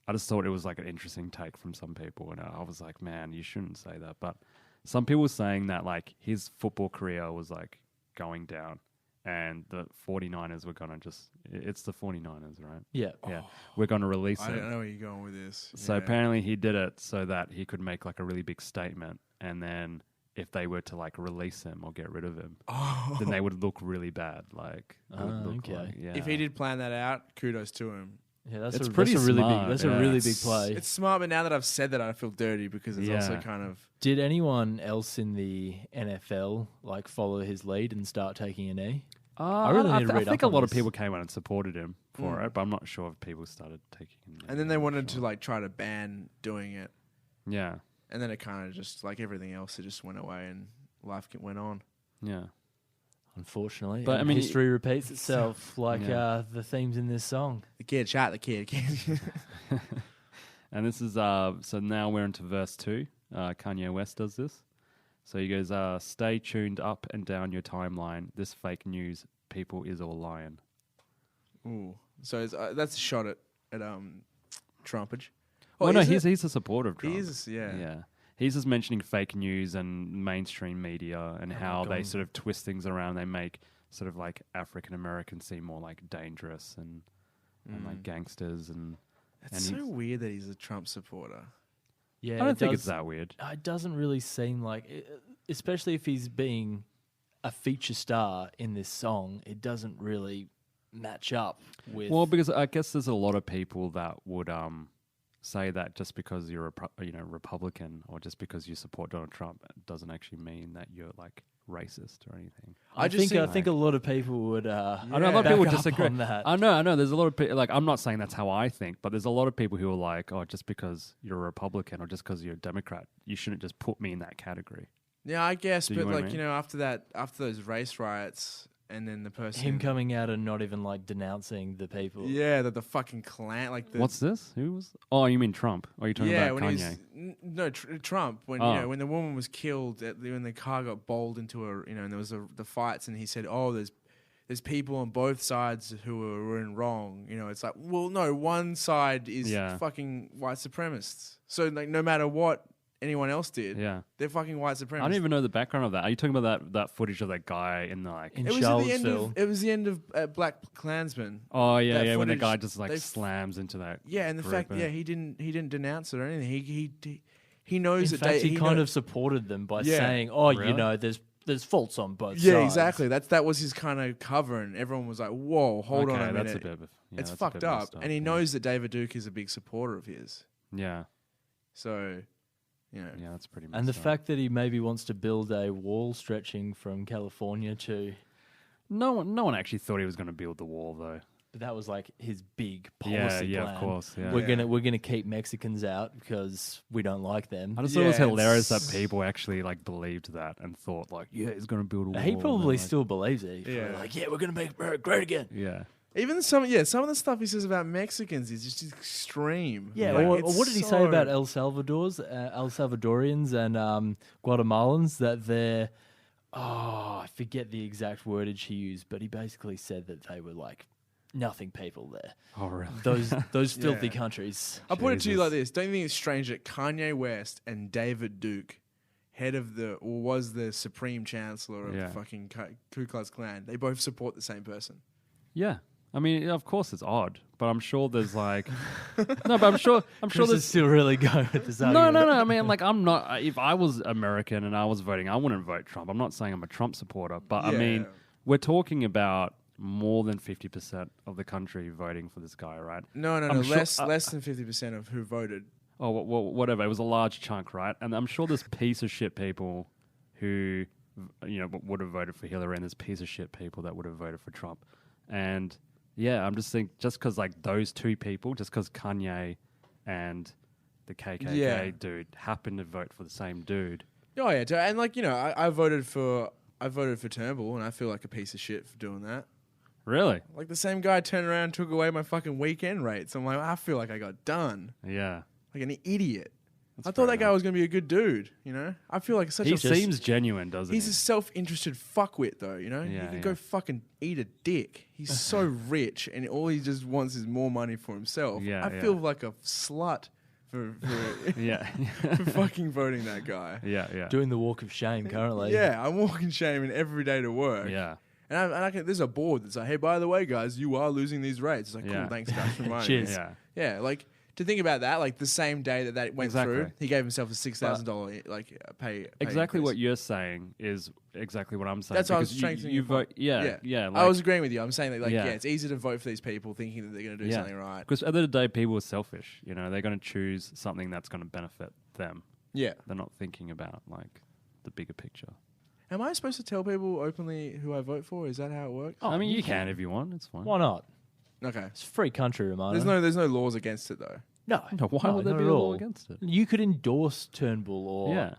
I just thought it was like an interesting take from some people, and I was like, man, you shouldn't say that. But some people were saying that like his football career was like going down, and the 49ers were gonna it's the 49ers, right? Yeah. Yeah, we're gonna release I him. don't know where you're going with this. So Yeah. apparently he did it so that he could make like a really big statement, and then if they were to like release him or get rid of him, then they would look really bad. Like, it would look okay. like, yeah. If he did plan that out, kudos to him. Yeah, that's It's a pretty really smart, big. That's yeah. a really big play. It's smart, but now that I've said that, I feel dirty because it's also Yeah. kind of. Did anyone else in the NFL like follow his lead and start taking a knee? I really need to I read think up a on lot of this. people came out and supported him for Mm. it, but I'm not sure if people started taking him. And then they wanted to like try to ban doing it, Yeah, and then it kind of just like everything else, it just went away and life went on. yeah. Unfortunately, But, and I mean, history repeats itself, like Yeah. the themes in this song. The kid shot the kid. And this is so now we're into verse 2. Kanye West does this. So he goes, "Stay tuned up and down your timeline. This fake news people is all lying." Ooh, so it's, that's a shot at Trumpage. Well, no, is he's it? a supporter of Trump. He is, yeah. Yeah. He's just mentioning fake news and mainstream media and how they God. sort of twist things around. They make sort of like African Americans seem more like dangerous and like gangsters. And It's and so he's- weird that he's a Trump supporter. Yeah, I don't think does- it's that weird. It doesn't really seem like, especially if he's being a feature star in this song, it doesn't really match up with. Well, because I guess there's a lot of people that would say that just because you're a Republican or just because you support Donald Trump it doesn't actually mean that you're like racist or anything. I just I think, think a lot of people would. I know a lot of back people up disagree. on that. I know. There's a lot of people. Like, I'm not saying that's how I think, but there's a lot of people who are like, "Oh, just because you're a Republican or just because you're a Democrat, you shouldn't just put me in that category." yeah, I guess, Do you but know what I like mean? after those race riots, and then the person Him coming out and not even like denouncing the people. yeah, the fucking clan, like the What's this? Who was? Oh, you mean Trump? Or are you talking yeah, about when Kanye? Trump when Oh. when the woman was killed when the car got bowled into her, and there was the fights, and he said, "Oh, there's people on both sides who were in wrong." It's like, well, no, one side is Yeah. fucking white supremacists. So like, no matter what anyone else did, Yeah. they're fucking white supremacists. I don't even know the background of that. Are you talking about that footage of that guy in the like? In It was at the end Charlottesville. of Black Klansman. Oh that yeah, when the footage, guy just like they- slams into that. Yeah, and the group, fact, eh? he didn't denounce it or anything. He knows In that fact, he kind know- of supported them by Yeah. saying, "Oh, Really? you know, there's faults on both sides." Yeah, exactly. That was his kind of cover, and everyone was like, "Whoa, hold on Okay, a that's minute." a bit of It's that's a fucked bit up. messed And he yeah. knows that David Duke is a big supporter of his. Yeah, So, yeah, that's pretty. Messed And the up. fact that he maybe wants to build a wall stretching from California to, no one actually thought he was going to build the wall though. but that was like his big policy Yeah, plan. of course. Yeah. We're gonna keep Mexicans out because we don't like them. I just thought it was Yeah, hilarious that it's- people actually like believed that and thought like, yeah, he's going to build a wall. He and probably then, like, still believes it. He's Yeah. probably like, yeah, we're gonna make America great again. Yeah. even some of the stuff he says about Mexicans is just extreme. Yeah, Like, or it's what did he say so- about El Salvadorians and Guatemalans? That they're, I forget the exact wordage he used, but he basically said that they were like nothing people there. Oh really? Those filthy Yeah. countries. I'll put it to you Jesus. like this: don't you think it's strange that Kanye West and David Duke, was the supreme chancellor of Yeah. the fucking Ku Klux Klan, they both support the same person? Yeah. I mean, of course it's odd, but I'm sure there's like no, but I'm sure Chris is there's still really going with this no. argument. I mean, like I'm not. If I was American and I was voting, I wouldn't vote Trump. I'm not saying I'm a Trump supporter, but I Yeah. mean, we're talking about more than 50% of the country voting for this guy, right? No, I'm sure- less than 50% of who voted. Oh, well, whatever. It was a large chunk, right? And I'm sure there's piece of shit people who, would have voted for Hillary, and there's piece of shit people that would have voted for Trump. And yeah, I'm just thinking, just because like those two people, just because Kanye and the KKK dude happen to vote for the same dude. Oh yeah, and like I voted for Turnbull, and I feel like a piece of shit for doing that. Really? Like the same guy turned around and took away my fucking weekend rates. I'm like, I feel like I got done. Yeah. Like an idiot. That's I thought fair that guy enough. was going to be a good dude, I feel like He seems genuine, doesn't He's he? a self-interested fuckwit, though, Yeah, he could yeah. go fucking eat a dick. He's so rich, and all he just wants is more money for himself. Yeah, I feel like a slut for Yeah. for fucking voting that guy. yeah. Doing the walk of shame currently. Yeah, I'm walking shaming every day to work. Yeah. And I can, there's a board that's like, hey, by the way, guys, you are losing these rates. It's like, Yeah. cool, thanks, guys, for reminding Cheers. me. Yeah. Yeah, like to think about that, like the same day that went Exactly. through, he gave himself a $6,000 pay. Exactly increase. what you're saying is exactly what I'm saying. That's why I was because strengthening you your vote. point. Yeah. I was agreeing with you. I'm saying that, Yeah. it's easy to vote for these people thinking that they're going to do something right. Because at the end of the day, people are selfish. They're going to choose something that's going to benefit them. Yeah. They're not thinking about like the bigger picture. Am I supposed to tell people openly who I vote for? Is that how it works? Oh, I mean, you you can if you want. It's fine. Why not? Okay. It's a free country, Romano. There's no laws against it though. No. Why would there not be at a all. law against it? You could endorse Turnbull or Yeah.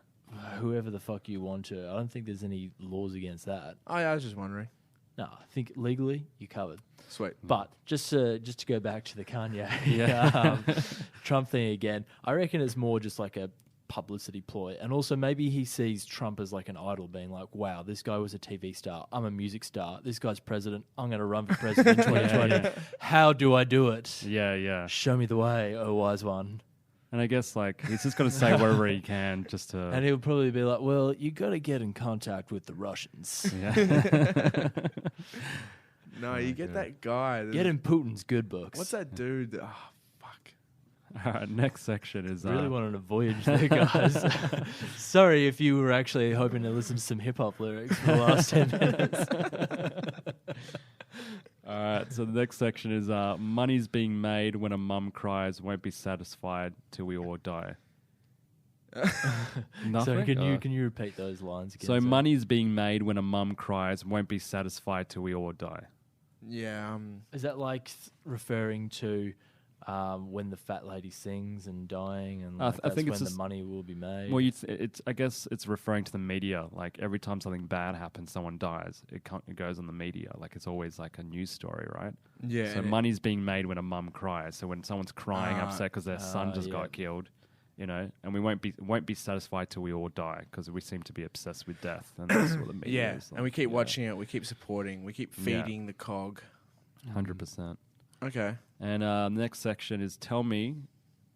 whoever the fuck you want to. I don't think there's any laws against that. Oh, yeah, I was just wondering. No, I think legally you're covered. Sweet. But just to go back to the Kanye Yeah. Trump thing again, I reckon it's more just like a publicity ploy. And also maybe he sees Trump as like an idol, being like, wow, this guy was a TV star. I'm a music star. This guy's president. I'm going to run for president in 2020. Yeah. How do I do it? Yeah. Show me the way, oh wise one. And I guess like he's just going to say whatever he can just to. And he'll probably be like, well, you got to get in contact with the Russians. Yeah. No, you get that guy. Get in Putin's good books. What's that dude? Oh, fuck. All right. Next section is. Really went on a voyage there, guys. Sorry if you were actually hoping to listen to some hip hop lyrics for the last 10 minutes. All right. So the next section is money's being made when a mum cries, won't be satisfied till we all die. Nothing. So can you repeat those lines again? So money's being made when a mum cries, won't be satisfied till we all die. Yeah. Is that like referring to when the fat lady sings and dying, and I that's think when it's the just- money will be made? Well, it's I guess it's referring to the media. Like every time something bad happens, someone dies. It goes on the media. Like it's always like a news story, right? Yeah. So money's being made when a mum cries. So when someone's crying upset because their son just yeah. got killed, and we won't be satisfied till we all die because we seem to be obsessed with death, and that's what the media Yeah. is. And we keep watching it. We keep supporting. We keep feeding the cog. 100%. Okay. And next section is tell me.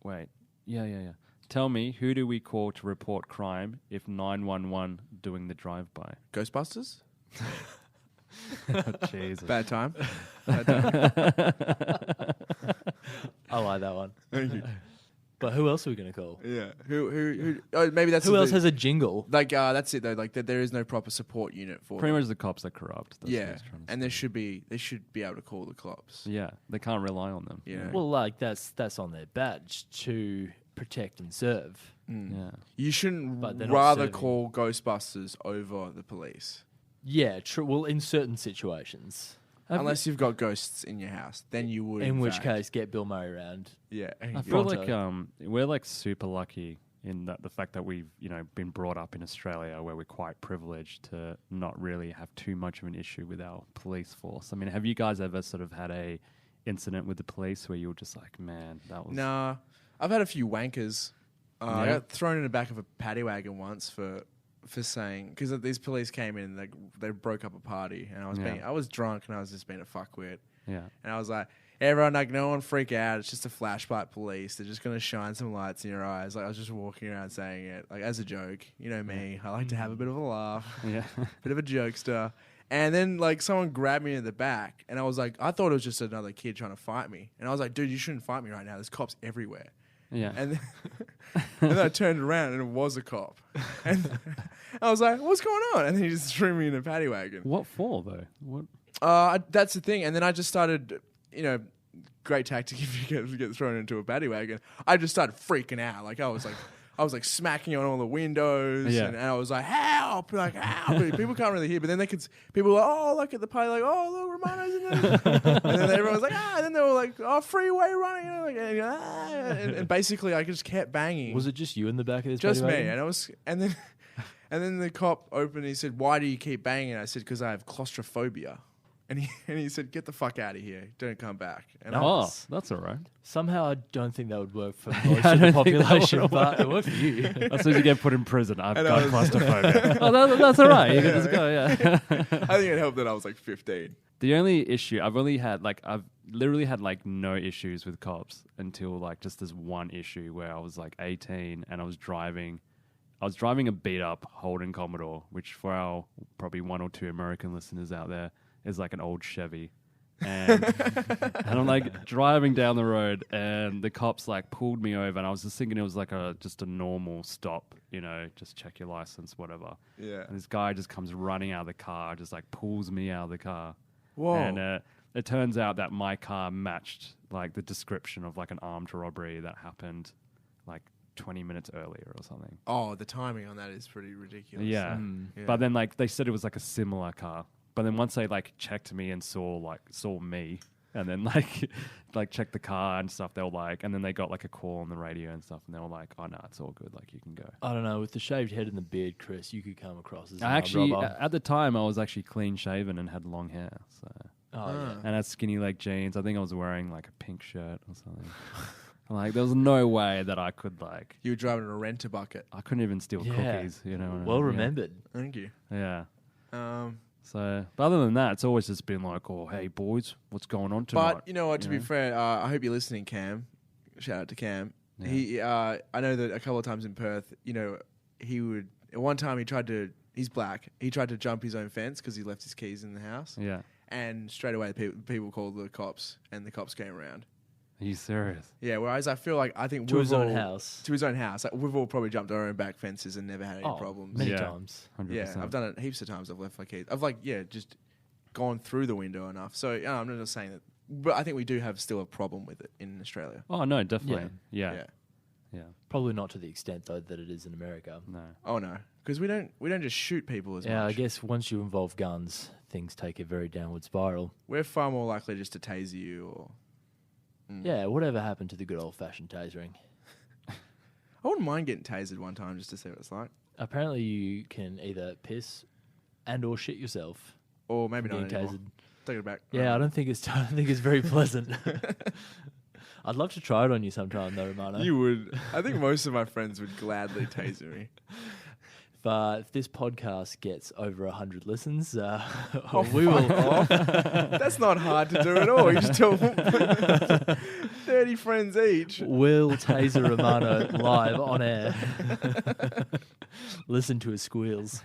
Wait. Yeah. Tell me, who do we call to report crime if 911 doing the drive-by? Ghostbusters? Jesus. Bad time. I like that one. Thank you. But who else are we going to call? Yeah. Who oh, maybe that's Who else has a jingle? like that's it though. Like there is no proper support unit for Pretty them. much the cops are corrupt. That's what Yeah. he's trying to And say. they should be able to call the cops. Yeah, they can't rely on them. Yeah. Well, like that's on their badge to protect and serve. Yeah. You shouldn't But they're not rather serving. call Ghostbusters over the police. Yeah, true. Well, in certain situations, Unless you've got ghosts in your house. Then you would. in which fact. case, get Bill Murray around. Yeah. I feel Pronto. like we're like super lucky in that the fact that we've been brought up in Australia where we're quite privileged to not really have too much of an issue with our police force. I mean, have you guys ever sort of had a incident with the police where you were just like, man, that was Nah. I've had a few wankers. I Yeah? got thrown in the back of a paddy wagon once for saying, because these police came in and they broke up a party, and I was drunk and I was just being a fuckwit, yeah. and I was like, everyone, like, no one freak out, it's just a flashlight police, they're just gonna shine some lights in your eyes. Like I was just walking around saying it like as a joke, me, I like to have a bit of a laugh, Yeah. bit of a jokester. And then like someone grabbed me in the back, and I was like, I thought it was just another kid trying to fight me, and I was like, dude, you shouldn't fight me right now, there's cops everywhere. Yeah. And then I turned around and it was a cop. And I was like, what's going on? And then he just threw me in a paddy wagon. What for though? What? That's the thing. And then I just started, great tactic if you get thrown into a paddy wagon. I just started freaking out. Like I was like smacking on all the windows, and I was like, help, like help. People can't really hear, but then people were like, oh, look at the party, like, oh, look, Romano's in there. And then everyone was like, and then they were like, oh, freeway running, and basically I just kept banging. Was it just you in the back of this? Just me, wagon? and then the cop opened. He said, why do you keep banging? I said, because I have claustrophobia. And he said, get the fuck out of here. Don't come back. And That's all right. Somehow I don't think that would work for most of the population, but it worked for you. That's when you get put in prison. I've got claustrophobia. That's all right. You can just go, yeah. I think it helped that I was like 15. The only issue, I've literally had like no issues with cops until like just this one issue where I was like 18 and I was driving a beat up Holden Commodore, which for our probably one or two American listeners out there is like an old Chevy. And I'm like driving down the road and the cops like pulled me over and I was just thinking it was like just a normal stop, just check your license, whatever. Yeah. And this guy just comes running out of the car, just like pulls me out of the car. Whoa. And it turns out that my car matched like the description of like an armed robbery that happened like 20 minutes earlier or something. Oh, the timing on that is pretty ridiculous. Yeah. Yeah. But then like they said it was like a similar car. But then once they like checked me and saw me and then like checked the car and stuff, they were like, and then they got like a call on the radio and stuff and they were like, oh no, it's all good. Like you can go. I don't know. With the shaved head and the beard, Chris, you could come across as at the time I was actually clean shaven and had long hair. So. Yeah. And had skinny leg jeans. I think I was wearing like a pink shirt or something. Like there was no way that I could like. You were driving a renter bucket. I couldn't even steal cookies. Well remembered. Thank you. Yeah. So, but other than that, it's always just been like, oh, hey boys, what's going on tonight? But you know what? To be fair, I hope you're listening, Cam. Shout out to Cam. Yeah. He, I know that a couple of times in Perth, he would. One time he's black. He tried to jump his own fence because he left his keys in the house. Yeah. And straight away, people called the cops, and the cops came around. Are you serious? Yeah. Whereas I think to his own house. To his own house. Like, we've all probably jumped our own back fences and never had any problems. Many times. 100%. Yeah, I've done it heaps of times. I've left my keys. I've just gone through the window enough. So I'm not just saying that, but I think we do have still a problem with it in Australia. Oh no, definitely. Yeah. Probably not to the extent though that it is in America. No. Oh no, because we don't just shoot people as much. Yeah, I guess once you involve guns, things take a very downward spiral. We're far more likely just to taser you or. Yeah, whatever happened to the good old-fashioned tasering? I wouldn't mind getting tasered one time just to see what it's like. Apparently, you can either piss and or shit yourself. Or maybe not getting anymore. tasered. Take it back. Yeah, I don't think it's very pleasant. I'd love to try it on you sometime, though, Romano. You would. I think most of my friends would gladly taser me. But if this podcast gets over 100 listens, we will. That's not hard to do at all. You just tell 30 friends each. We'll taser Romano live on air. Listen to his squeals.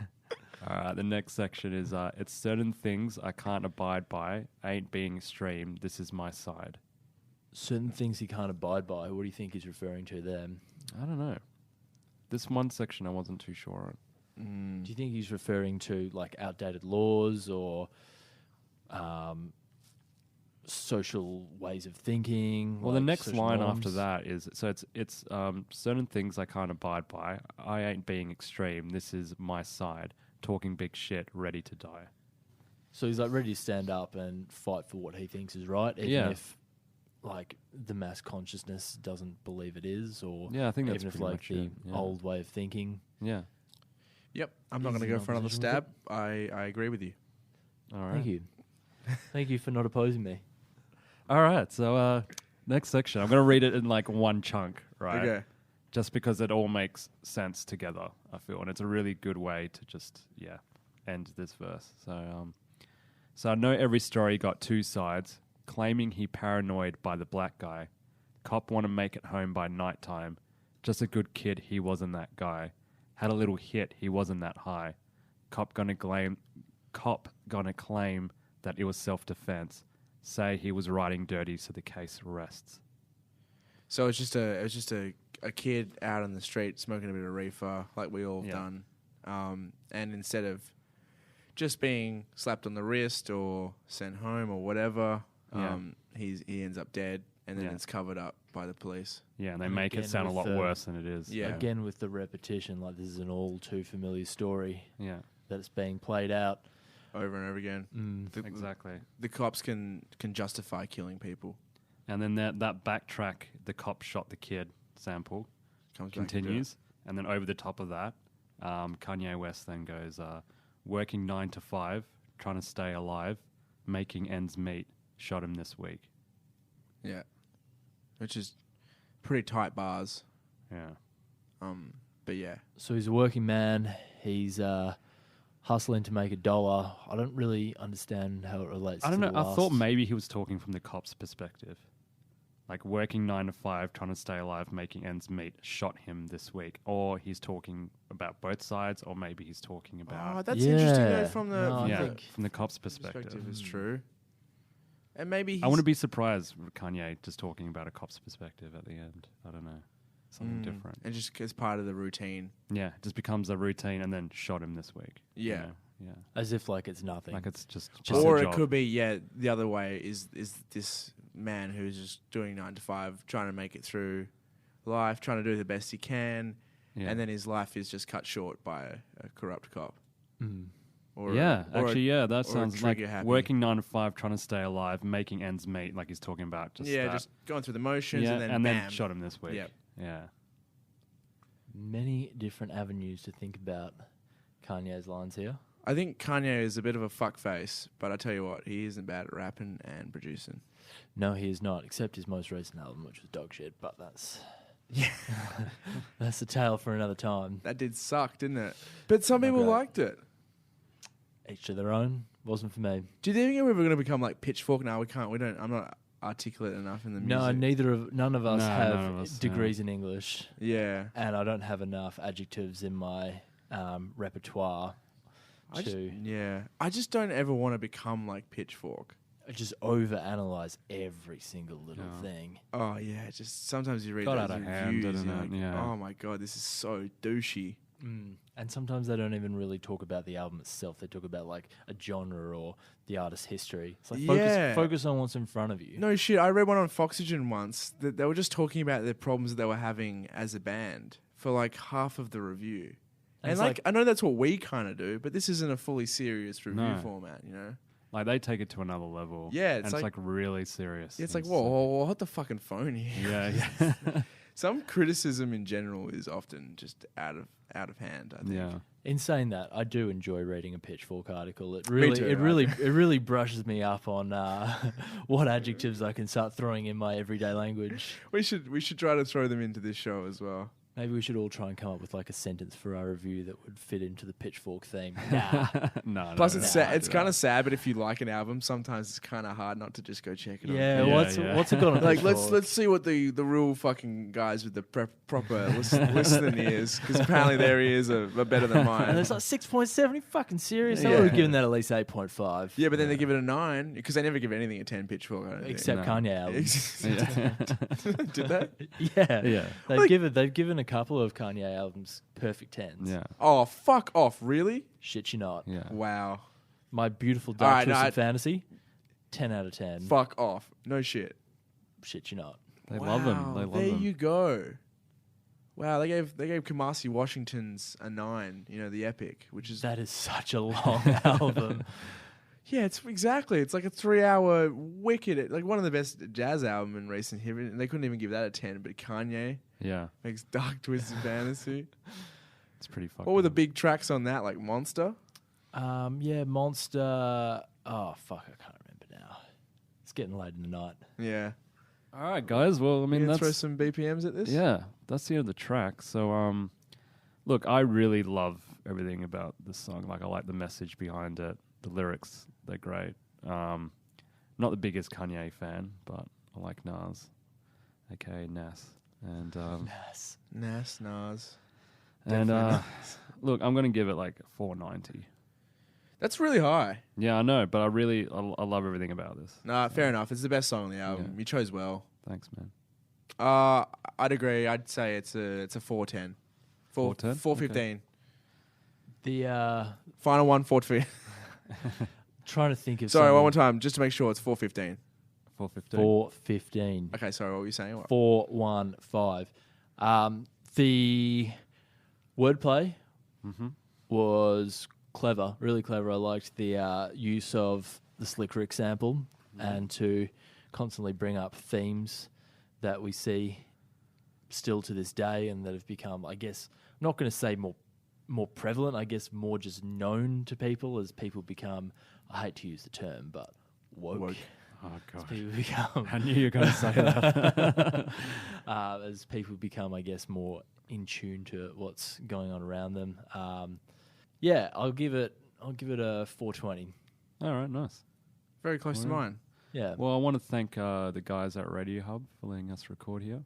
All right, the next section is it's certain things I can't abide by, ain't being extreme, this is my side. Certain things he can't abide by. What do you think he's referring to there? I don't know. This one section I wasn't too sure on. Do you think he's referring to like outdated laws or social ways of thinking? Well, like the next line norms? after that is it's certain things I can't abide by. I ain't being extreme. This is my side. Talking big shit, ready to die. So he's like ready to stand up and fight for what he thinks is right, even if like the mass consciousness doesn't believe it is, or I think that's even if pretty like much the it. old way of thinking. Yeah. Yep. I'm not going to go for another stab. I agree with you. All right. Thank you. Thank you for not opposing me. All right. So next section, I'm going to read it in like one chunk, right? Okay. Just because it all makes sense together, I feel, and it's a really good way to just end this verse. So I know every story got two sides. Claiming he paranoid by the black guy. Cop want to make it home by nighttime. Just a good kid, he wasn't that guy. Had a little hit, he wasn't that high. Cop gonna claim that it was self-defense. Say he was riding dirty so the case rests. So it's just a kid out on the street smoking a bit of reefer, like we all have done. And instead of just being slapped on the wrist or sent home or whatever, he ends up dead, and then it's covered up by the police. Yeah, and they make it sound a lot worse than it is. Yeah. Again, with the repetition, like this is an all too familiar story. Yeah. That it's being played out over and over again. Exactly. The cops can justify killing people. And then that backtrack, the cop shot the kid sample continues. And then over the top of that, Kanye West then goes, working 9 to 5, trying to stay alive, making ends meet, shot him this week. Yeah. Which is pretty tight bars. Yeah. But yeah. So he's a working man. He's hustling to make $1. I don't really understand how it relates. I don't know. The I last. thought maybe he was talking from the cop's perspective. Like working 9 to 5, trying to stay alive, making ends meet, shot him this week. Or he's talking about both sides, or maybe he's talking about... Oh, that's interesting though, from from the cop's perspective. Is true. And maybe I wouldn't be surprised with Kanye just talking about a cop's perspective at the end. I don't know. Something different. And just as part of the routine. Yeah, it just becomes a routine and then shot him this week. Yeah. You know? Yeah. As if like it's nothing. Like it's just or a it job. could be, the other way is this man who's just doing 9 to 5, trying to make it through life, trying to do the best he can, and then his life is just cut short by a corrupt cop. Or that sounds like happy. Working 9 to 5, trying to stay alive, making ends meet, like he's talking about. Just going through the motions, and then then shot him this week. Yep. Yeah. Many different avenues to think about Kanye's lines here. I think Kanye is a bit of a fuckface, but I tell you what, he isn't bad at rapping and producing. No, he is not, except his most recent album, which was dog shit, but that's... Yeah. That's a tale for another time. That did suck, didn't it? But some people liked it. Each to their own. Wasn't for me. Do you think we're ever going to become like Pitchfork? No, we can't. We don't. I'm not articulate enough in the music. No, none of us have degrees in English. Yeah. And I don't have enough adjectives in my repertoire I just don't ever want to become like Pitchfork. I just overanalyze every single little thing. Oh yeah, just sometimes you read Got those out of reviews, hand, you're didn't like, it? Yeah. oh my god, this is so douchey. And sometimes they don't even really talk about the album itself. They talk about like a genre or the artist's history. It's like focus on what's in front of you. No shit, I read one on Foxygen once that they were just talking about the problems that they were having as a band for like half of the review. And like I know that's what we kind of do, but this isn't a fully serious review format, you know? Like they take it to another level. Yeah, it's like really serious. Yeah, it's like, whoa, hold the fucking phone here. Yeah. Some criticism in general is often just out of hand, I think. Yeah. In saying that, I do enjoy reading a Pitchfork article. It really brushes me up on what adjectives I can start throwing in my everyday language. We should try to throw them into this show as well. Maybe we should all try and come up with like a sentence for our review that would fit into the Pitchfork theme. Nah. No. Plus, it's kind of sad, but if you like an album, sometimes it's kind of hard not to just go check it out. Yeah, what's it got on like, let's see what the real fucking guys with the proper listening ears, because apparently their ears are better than mine. And it's like 6.7. You fucking serious? I would have given that at least 8.5. Yeah, but then they give it a 9 because they never give anything a 10 Pitchfork. I don't think. Except Kanye albums. Did they? Yeah. They've given a couple of Kanye albums perfect 10s. Yeah. Oh, fuck off! Really? Shit, you not. Yeah. Wow. My Beautiful Dark Twisted Fantasy, 10 out of 10. Fuck off! No shit. Shit, you not. They love them. They love them. There you go. Wow, they gave Kamasi Washington's a 9. You know, the epic, which is that is such a long album. Yeah, it's exactly. It's like a 3-hour wicked, like one of the best jazz album in recent history. And they couldn't even give that a 10. But Kanye, makes Dark Twisted Fantasy. It's pretty fucking. What were the big tracks on that? Like Monster. Monster. Oh fuck, I can't remember now. It's getting late in the night. Yeah. All right, guys. Well, I mean, let's throw some BPMs at this. Yeah, that's the end of the track. So, look, I really love everything about this song. Like, I like the message behind it. The lyrics, they're great. Not the biggest Kanye fan, but I like Nas, aka Nas. And Nas. And look, I'm gonna give it like 490. That's really high. Yeah, I know, but I love everything about this. Nah, fair enough. It's the best song on the album. Yeah. You chose well. Thanks, man. I'd agree. I'd say it's a 410. 410? 415. The Final one, 415. trying to think of Sorry, one more something. time, just to make sure it's 415. 415. 415. Okay, sorry, what were you saying? 415. The wordplay was clever, really clever. I liked the use of the Slick Rick sample and to constantly bring up themes that we see still to this day and that have become, I guess, I'm not going to say more prevalent, I guess more just known to people as people become, I hate to use the term, but woke. Oh, God. People become, I knew you were going to say that. as people become, I guess, more in tune to what's going on around them. Yeah, I'll give it a 420. All right, nice. Very close to mine. Yeah. Well, I want to thank the guys at Radio Hub for letting us record here.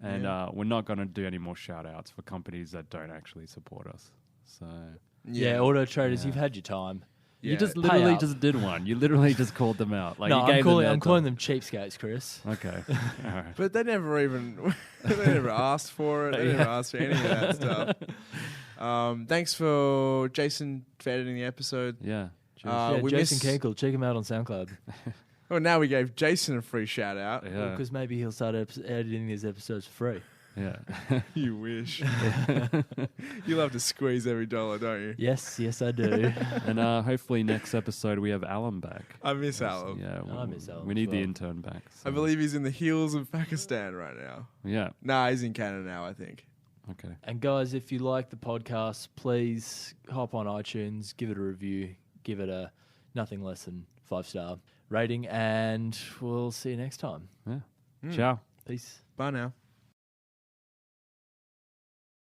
And we're not going to do any more shout-outs for companies that don't actually support us. So Yeah, Auto Traders, Yeah. you've had your time. you Yeah. just Pay literally up. just did one. You literally just called them out. Like No, you gave I'm calling them them cheapskates, Chris. Okay. All right. But they never even they never asked for it. They never asked for any of that stuff. Thanks for Jason for editing the episode. Yeah. Cheers. Yeah, we Jason miss- Kenkel, check him out on SoundCloud. Well, now we gave Jason a free shout out. Yeah. Because maybe he'll start editing these episodes for free. Yeah. You wish. You love to squeeze every dollar, don't you? Yes, I do. And hopefully next episode we have Alan back. I miss Alan. Yeah. I miss Alan We as need the well. intern back. I believe he's in the hills of Pakistan right now. Yeah. Nah, he's in Canada now, I think. Okay. And guys, if you like the podcast, please hop on iTunes, give it a review, give it a nothing less than 5-star rating, and we'll see you next time. Yeah. Ciao. Peace. Bye now.